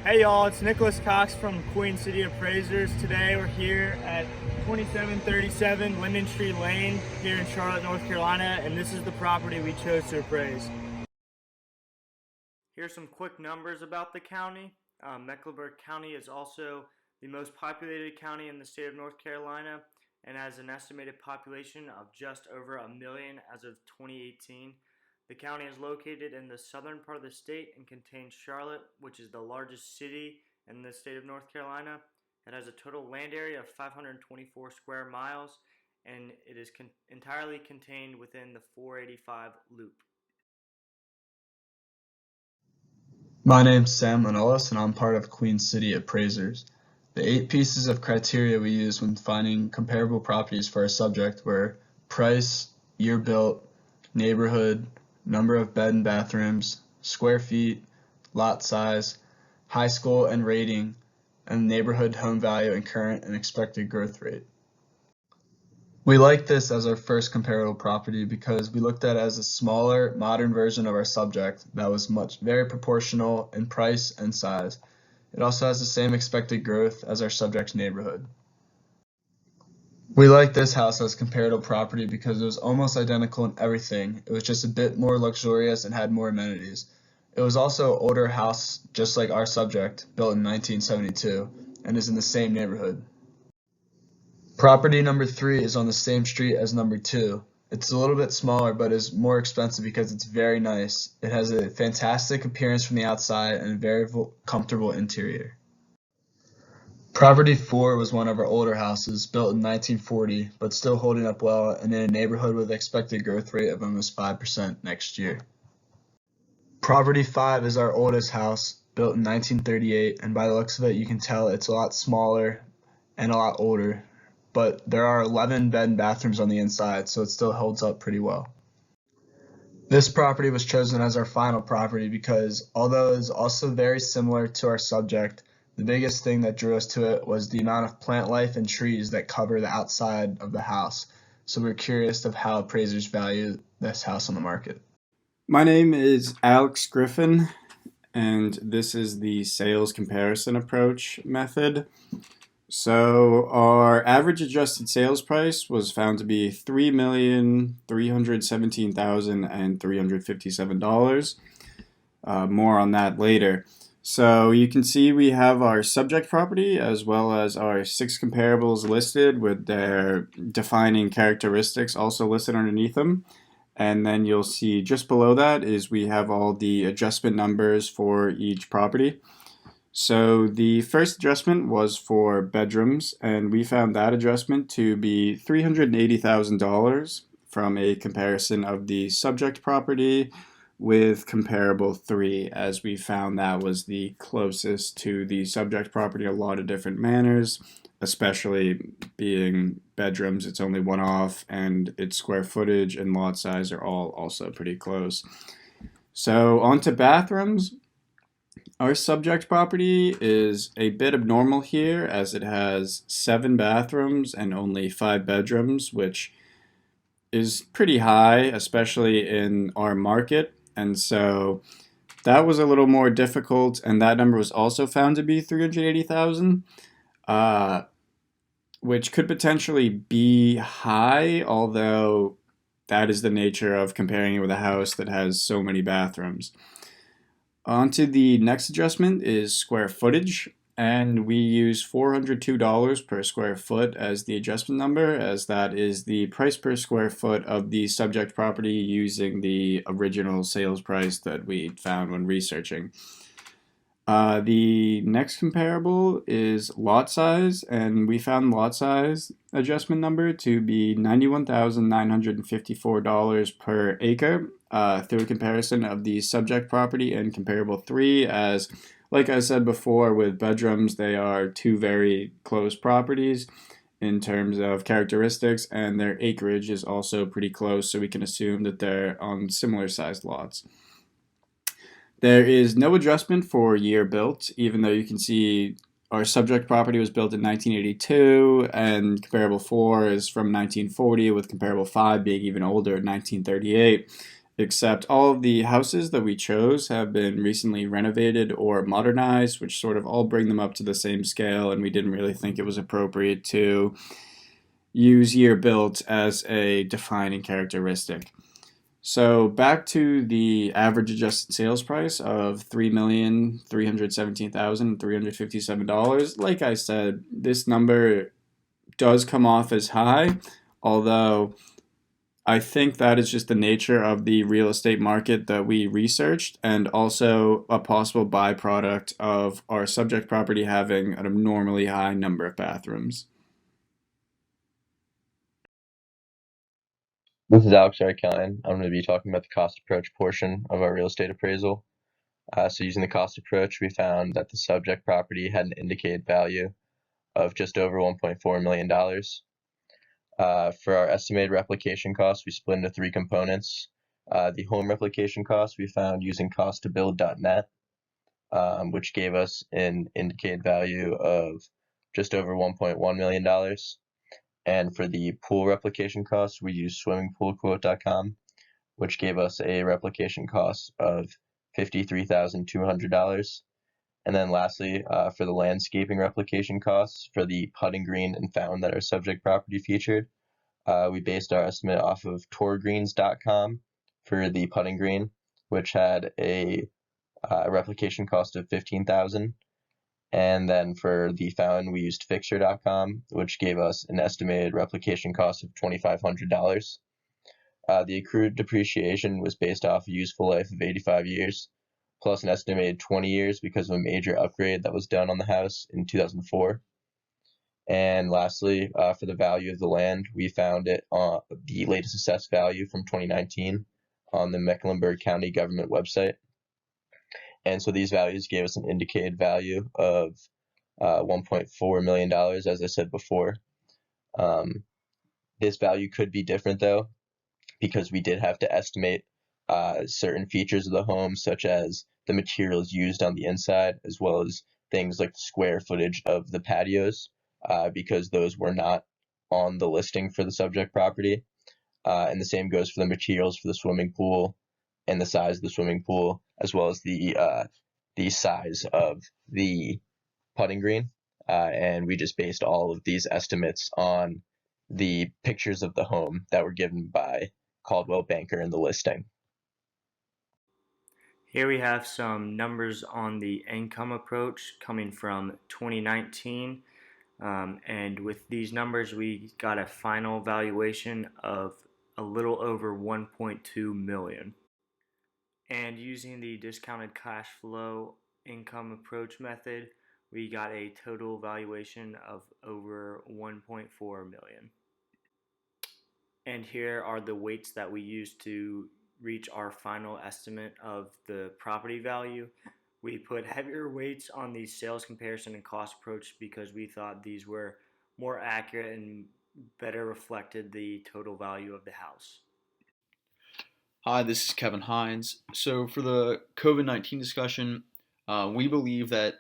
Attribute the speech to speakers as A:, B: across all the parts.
A: Hey y'all, it's Nicholas Cox from Queen City Appraisers. Today we're here at 2737 Linden Street Lane here in Charlotte, North Carolina, and this is the property we chose to appraise. Here's some quick numbers about the county. Mecklenburg County is also the most populated county in the state of North Carolina and has an estimated population of just over 1 million as of 2018. The county is located in the southern part of the state and contains Charlotte, which is the largest city in the state of North Carolina. It has a total land area of 524 square miles, and it is entirely contained within the 485 loop.
B: My name's Sam Manolis, and I'm part of Queen City Appraisers. The 8 pieces of criteria we used when finding comparable properties for our subject were price, year built, neighborhood, number of bed and bathrooms, square feet, lot size, high school and rating, and neighborhood home value and current and expected growth rate. We liked this as our first comparable property because we looked at it as a smaller, modern version of our subject that was very proportional in price and size. It also has the same expected growth as our subject's neighborhood. We liked this house as comparable property because it was almost identical in everything. It was just a bit more luxurious and had more amenities. It was also an older house, just like our subject, built in 1972, and is in the same neighborhood. Property number 3 is on the same street as number 2. It's a little bit smaller, but is more expensive because it's very nice. It has a fantastic appearance from the outside and a very comfortable interior. Property 4 was one of our older houses, built in 1940, but still holding up well and in a neighborhood with an expected growth rate of almost 5% next year. Property 5 is our oldest house, built in 1938, and by the looks of it you can tell it's a lot smaller and a lot older, but there are 11 bed and bathrooms on the inside, so it still holds up pretty well. This property was chosen as our final property because, although it is also very similar to our subject, the biggest thing that drew us to it was the amount of plant life and trees that cover the outside of the house. So we're curious of how appraisers value this house on the market.
C: My name is Alex Griffin, and this is the sales comparison approach method. So our average adjusted sales price was found to be $3,317,357. More on that later. So you can see we have our subject property as well as our 6 comparables listed with their defining characteristics also listed underneath them. And then you'll see just below that is we have all the adjustment numbers for each property. So the first adjustment was for bedrooms, and we found that adjustment to be $380,000 from a comparison of the subject property with comparable 3, as we found that was the closest to the subject property in a lot of different manners, especially being bedrooms, it's only one off, and its square footage and lot size are all also pretty close. So on to bathrooms. Our subject property is a bit abnormal here as it has 7 bathrooms and only 5 bedrooms, which is pretty high, especially in our market. And so that was a little more difficult, and that number was also found to be 380,000, which could potentially be high, although that is the nature of comparing it with a house that has so many bathrooms. On to the next adjustment is square footage, and we use $402 per square foot as the adjustment number, as that is the price per square foot of the subject property using the original sales price that we found when researching. The next comparable is lot size, and we found lot size adjustment number to be $91,954 per acre through a comparison of the subject property and comparable 3, as like I said before, with bedrooms, they are 2 very close properties in terms of characteristics, and their acreage is also pretty close, so we can assume that they're on similar sized lots. There is no adjustment for year built, even though you can see our subject property was built in 1982, and comparable 4 is from 1940, with comparable 5 being even older, 1938. except all of the houses that we chose have been recently renovated or modernized, which sort of all bring them up to the same scale, and we didn't really think it was appropriate to use year built as a defining characteristic. So back to the average adjusted sales price of $3,317,357. Like I said, this number does come off as high, although I think that is just the nature of the real estate market that we researched, and also a possible byproduct of our subject property having an abnormally high number of bathrooms.
D: This is Alex Arcane. I'm going to be talking about the cost approach portion of our real estate appraisal. So using the cost approach, we found that the subject property had an indicated value of just over $1.4 million. For our estimated replication costs, we split into three components. The home replication cost we found using costtobuild.net, which gave us an indicated value of just over $1.1 million. And for the pool replication costs, we used swimmingpoolquote.com, which gave us a replication cost of $53,200. And then lastly, for the landscaping replication costs for the putting green and fountain that our subject property featured, we based our estimate off of tourgreens.com for the putting green, which had a replication cost of $15,000. And then for the fountain, we used fixture.com, which gave us an estimated replication cost of $2,500. The accrued depreciation was based off a useful life of 85 years, plus an estimated 20 years because of a major upgrade that was done on the house in 2004. And lastly, for the value of the land, we found it on the latest assessed value from 2019 on the Mecklenburg County government website. And so these values gave us an indicated value of $1.4 million, as I said before. This value could be different, though, because we did have to estimate certain features of the home, such as the materials used on the inside, as well as things like the square footage of the patios, because those were not on the listing for the subject property. And the same goes for the materials for the swimming pool and the size of the swimming pool, as well as the size of the putting green. And we just based all of these estimates on the pictures of the home that were given by Caldwell Banker in the listing.
A: Here we have some numbers on the income approach coming from 2019. And with these numbers, we got a final valuation of a little over 1.2 million. And using the discounted cash flow income approach method, we got a total valuation of over 1.4 million. And here are the weights that we used to reach our final estimate of the property value. We put heavier weights on the sales comparison and cost approach because we thought these were more accurate and better reflected the total value of the house.
B: Hi, this is Kevin Hines. So, for the COVID-19 discussion, we believe that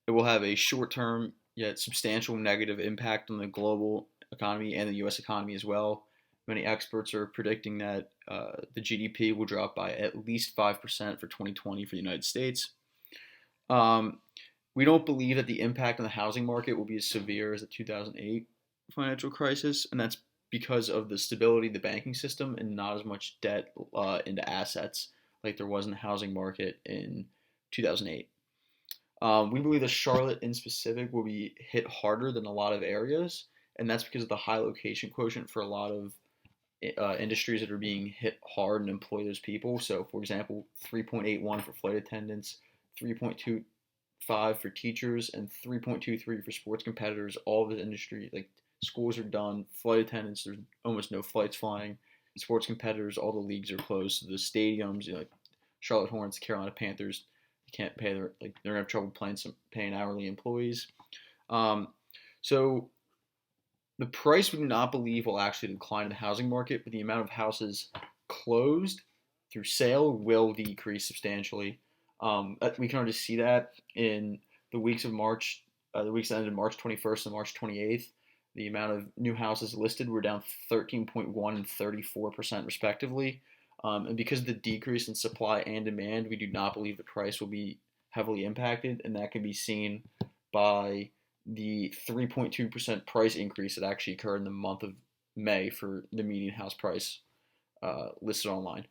B: it will have a short term yet substantial negative impact on the global economy and the US economy as well. Many experts are predicting that the GDP will drop by at least 5% for 2020 for the United States. We don't believe that the impact on the housing market will be as severe as the 2008 financial crisis, and that's because of the stability of the banking system and not as much debt into assets like there was in the housing market in 2008. We believe that Charlotte in specific will be hit harder than a lot of areas, and that's because of the high location quotient for a lot of industries that are being hit hard and employ those people. So, for example, 3.81 for flight attendants, 3.25 for teachers, and 3.23 for sports competitors. All of the industry, like schools are done, flight attendants, there's almost no flights flying. Sports competitors, all the leagues are closed. So the stadiums, like Charlotte Hornets, Carolina Panthers, can't pay they're gonna have trouble paying hourly employees. So the price we do not believe will actually decline in the housing market, but the amount of houses closed through sale will decrease substantially. We can already see that in the weeks of March, the weeks that ended March 21st and March 28th. The amount of new houses listed were down 13.1 and 34% respectively.
E: And because of the decrease in supply and demand, we do not believe the price will be heavily impacted, and that can be seen by the 3.2% price increase that actually occurred in the month of May for the median house price listed online.